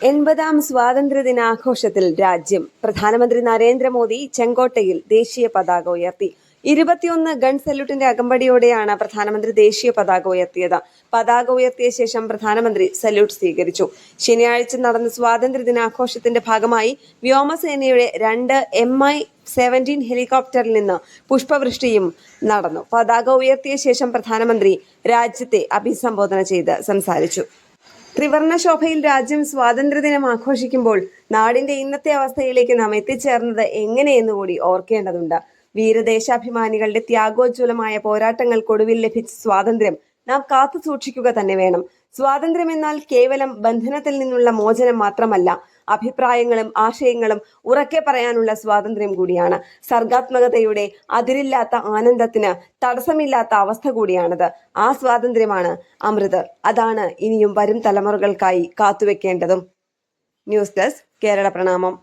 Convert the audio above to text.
80ാം സ്വാതന്ത്ര്യദിനാഘോഷത്തിൽ രാജ്യം. പ്രധാനമന്ത്രി നരേന്ദ്രമോദി ചെങ്കോട്ടയിൽ ദേശീയ പതാക ഉയർത്തി. 21 ഗൺ സല്യൂട്ടിന്റെ അകമ്പടിയോടെയാണ് പ്രധാനമന്ത്രി ദേശീയ പതാക ഉയർത്തിയത്. പതാക ഉയർത്തിയ ശേഷം പ്രധാനമന്ത്രി സല്യൂട്ട് സ്വീകരിച്ചു. ശനിയാഴ്ച നടന്ന സ്വാതന്ത്ര്യദിനാഘോഷത്തിന്റെ ഭാഗമായി വ്യോമസേനയുടെ 2 Mi-17 ഹെലികോപ്റ്ററിൽ നിന്ന് പുഷ്പവൃഷ്ടിയും നടന്നു. പതാക ഉയർത്തിയ ശേഷം പ്രധാനമന്ത്രി രാജ്യത്തെ അഭിസംബോധന ചെയ്ത് സംസാരിച്ചു. ത്രിവർണ ശോഭയിൽ രാജ്യം സ്വാതന്ത്ര്യദിനം ആഘോഷിക്കുമ്പോൾ നാടിന്റെ ഇന്നത്തെ അവസ്ഥയിലേക്ക് നാം എത്തിച്ചേർന്നത് എങ്ങനെയെന്നുകൂടി ഓർക്കേണ്ടതുണ്ട്. വീരദേശാഭിമാനികളുടെ ത്യാഗോജ്വലമായ പോരാട്ടങ്ങൾക്കൊടുവിൽ ലഭിച്ച സ്വാതന്ത്ര്യം നാം കാത്തു സൂക്ഷിക്കുക തന്നെ വേണം. സ്വാതന്ത്ര്യം എന്നാൽ കേവലം ബന്ധനത്തിൽ നിന്നുള്ള മോചനം മാത്രമല്ല, അഭിപ്രായങ്ങളും ആശയങ്ങളും ഉറക്കെ പറയാനുള്ള സ്വാതന്ത്ര്യം കൂടിയാണ്. സർഗാത്മകതയുടെ അതിരില്ലാത്ത ആനന്ദത്തിന് തടസ്സമില്ലാത്ത അവസ്ഥ കൂടിയാണത്. ആ സ്വാതന്ത്ര്യമാണ് അമൃത്. അതാണ് ഇനിയും വരും തലമുറകൾക്കായി കാത്തുവെക്കേണ്ടതും. ന്യൂസ് ഡെസ്ക് കേരള പ്രണാമം.